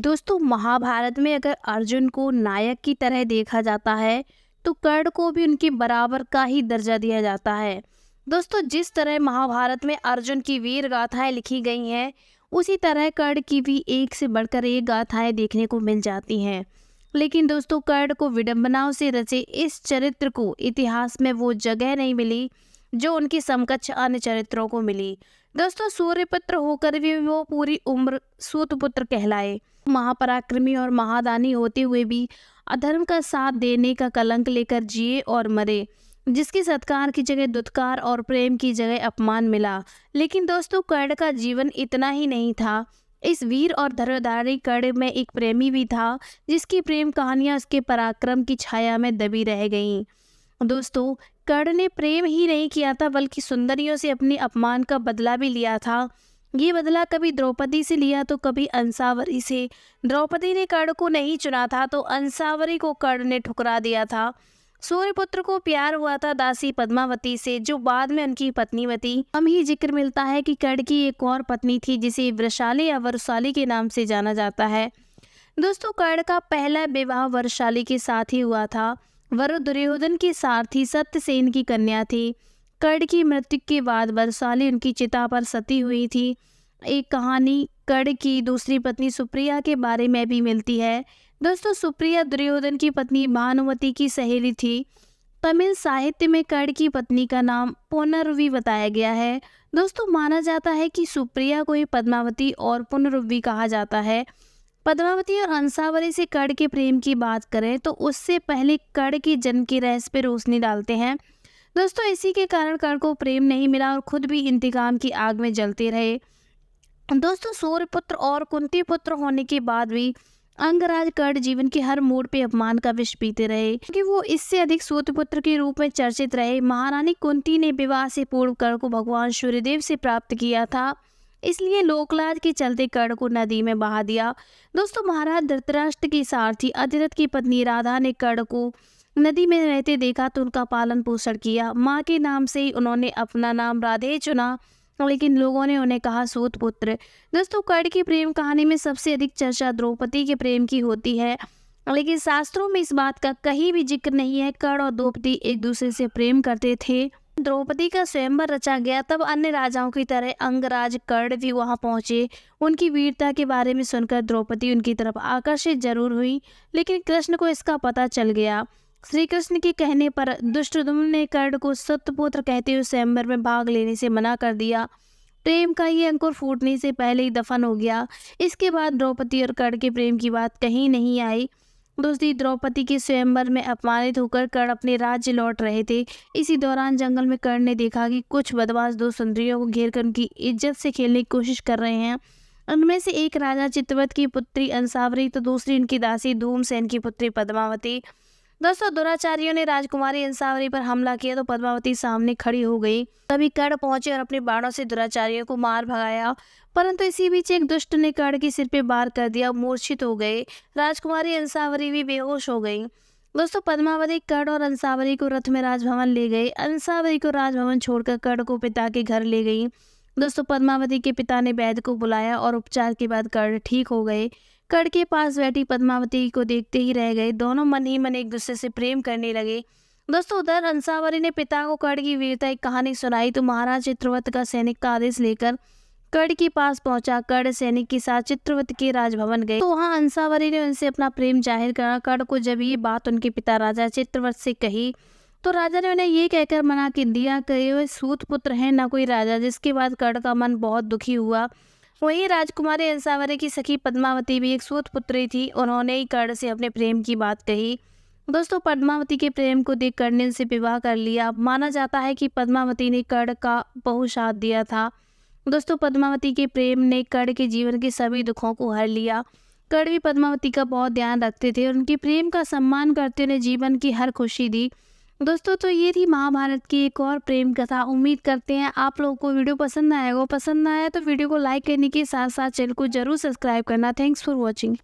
दोस्तों महाभारत में अगर अर्जुन को नायक की तरह देखा जाता है तो कर्ण को भी उनके बराबर का ही दर्जा दिया जाता है। दोस्तों जिस तरह महाभारत में अर्जुन की वीर गाथाएं लिखी गई हैं उसी तरह कर्ण की भी एक से बढ़कर एक गाथाएं देखने को मिल जाती हैं। लेकिन दोस्तों कर्ण को विडंबनाओं से रचे इस चरित्र को इतिहास में वो जगह नहीं मिली जो उनकी समकक्ष अन्य चरित्रों को मिली। दोस्तों सूर्यपुत्र होकर भी वो पूरी उम्र सूतपुत्र कहलाए। महापराक्रमी और महादानी होते हुए भी अधर्म का साथ देने का कलंक लेकर जिए और मरे, जिसके सत्कार की जगह दुत्कार और प्रेम की जगह अपमान मिला। लेकिन दोस्तों कर्ण का जीवन इतना ही नहीं था। इस वीर और धनुर्धारी कर्ण में एक प्रेमी भी था जिसकी प्रेम कहानियां उसके पराक्रम की छाया में दबी रह गईं। दोस्तों कर्ण ने प्रेम ही नहीं किया था बल्कि सुंदरियों से अपने अपमान का बदला भी लिया था। ये बदला कभी द्रौपदी से लिया तो कभी अंसावरी से। द्रौपदी ने कर्ण को नहीं चुना था तो अंसावरी को कर्ण ने ठुकरा दिया था। सूर्यपुत्र को प्यार हुआ था दासी पद्मावती से जो बाद में उनकी पत्नी बनी। हम ही जिक्र मिलता है कि कर्ण की एक और पत्नी थी जिसे वृषाली या वरुशाली के नाम से जाना जाता है। दोस्तों कर्ण का पहला विवाह वरुशाली के साथ ही हुआ था। वरु दुर्योधन की सारथी सत्यसेन की कन्या थी। कर्ण की मृत्यु के बाद वरुशाली उनकी चिता पर सती हुई थी। एक कहानी कर्ण की दूसरी पत्नी सुप्रिया के बारे में भी मिलती है। दोस्तों सुप्रिया दुर्योधन की पत्नी भानुमति की सहेली थी। तमिल साहित्य में कर्ण की पत्नी का नाम पुनर्वी बताया गया है। दोस्तों माना जाता है कि सुप्रिया को ही पद्मावती और पुनर्वी कहा जाता है। पद्मावती और अंसावरी से कर्ण के प्रेम की बात करें तो उससे पहले कर्ण के जन्म के रहस्य पर रोशनी डालते हैं। दोस्तों इसी के कारण कर्ण को प्रेम नहीं मिला और खुद भी इंतकाम की आग में जलते रहे। दोस्तों सूर्यपुत्र और कुंती पुत्र होने के बाद भी अंगराज कर्ण जीवन के हर मोड़ पे अपमान का विष पीते रहे क्योंकि वो इससे अधिक सूर्यपुत्र के रूप में चर्चित रहे। महारानी कुंती ने विवाह से पूर्व कर्ण को भगवान सूर्यदेव से प्राप्त किया था, इसलिए लोकलाज के चलते कर्ण को नदी में बहा दिया। दोस्तों महाराज धृतराष्ट्र की सारथी अधिरथ की पत्नी राधा ने कर्ण को नदी में रहते देखा तो उनका पालन पोषण किया। माँ के नाम से ही उन्होंने अपना नाम राधे चुना, लेकिन लोगों ने उन्हें कहा सूतपुत्र। दोस्तों कर्ण की प्रेम कहानी में सबसे अधिक चर्चा द्रौपदी के प्रेम की होती है, लेकिन शास्त्रों में इस बात का कहीं भी जिक्र नहीं है। कर्ण और द्रौपदी एक दूसरे से प्रेम करते थे। द्रौपदी का स्वयंवर रचा गया तब अन्य राजाओं की तरह अंगराज कर्ण भी वहां पहुंचे। उनकी वीरता के बारे में सुनकर द्रौपदी उनकी तरफ आकर्षित जरूर हुई, लेकिन कृष्ण को इसका पता चल गया। श्री कृष्ण के कहने पर दुष्टदुम्न ने कर्ण को सत्यपुत्र कहते हुए स्वयंवर में भाग लेने से मना कर दिया। प्रेम का ये अंकुर फूटने से पहले ही दफन हो गया। इसके बाद द्रौपदी और कर्ण के प्रेम की बात कहीं नहीं आई। दूसरी द्रौपदी के स्वयंवर में अपमानित होकर कर्ण अपने राज्य लौट रहे थे। इसी दौरान जंगल में कर्ण ने देखा कि कुछ बदमाश दो सुंदरियों को घेर कर उनकी इज्जत से खेलने की कोशिश कर रहे हैं। उनमें से एक राजा चित्रवत की पुत्री अंसावरी तो दूसरी उनकी दासी धूमसेन की पुत्री पद्मावती। दोस्तों दुराचारियों ने राजकुमारी अंसावरी पर हमला किया तो पद्मावती सामने खड़ी हो गई। तभी कर्ण पहुंचे और अपने बाणों से दुराचारियों को मार भगाया, परंतु इसी बीच एक दुष्ट ने कर्ण के सिर पे वार कर दिया। मूर्छित हो गए। राजकुमारी अंसावरी भी बेहोश हो गई। दोस्तों पद्मावती कर्ण और अंसावरी को रथ में राजभवन ले गए। अंसावरी को राजभवन छोड़कर कर्ण को पिता के घर ले गई। दोस्तों पद्मावती के पिता ने वैद्य को बुलाया और उपचार के बाद कर्ण ठीक हो गए। कर्ण के पास बैठी पद्मावती को देखते ही रह गए। दोनों मन ही मन एक दूसरे से प्रेम करने लगे। दोस्तों उधर अंसावरी ने पिता को कर्ण की वीरता की कहानी सुनाई तो महाराज चित्रवत का सैनिक का आदेश लेकर कर्ण के पास पहुंचा। कर्ण सैनिक के साथ चित्रवत के राजभवन गए तो वहां अंसावरी ने उनसे अपना प्रेम जाहिर करा। कर्ण को जब ये बात उनके पिता राजा चित्रवत से कही तो राजा ने उन्हें ये कहकर मना कर दिया कि वे सूतपुत्र हैं न कोई राजा, जिसके बाद कर्ण का मन बहुत दुखी हुआ। वहीं राजकुमारी अंसावरी की सखी पद्मावती भी एक सूतपुत्री थी। उन्होंने ही कर्ण से अपने प्रेम की बात कही। दोस्तों पद्मावती के प्रेम को देख कर्ण ने उनसे विवाह कर लिया। माना जाता है कि पद्मावती ने कर्ण का बहुत साथ दिया था। दोस्तों पद्मावती के प्रेम ने कर्ण के जीवन के सभी दुखों को हर लिया। कर्ण भी पद्मावती का बहुत ध्यान रखते थे और उनके प्रेम का सम्मान करते उन्हें जीवन की हर खुशी दी। दोस्तों तो ये थी महाभारत की एक और प्रेम कथा। उम्मीद करते हैं आप लोगों को वीडियो पसंद आएगा। पसंद आया तो वीडियो को लाइक करने के साथ साथ चैनल को जरूर सब्सक्राइब करना। Thanks for watching.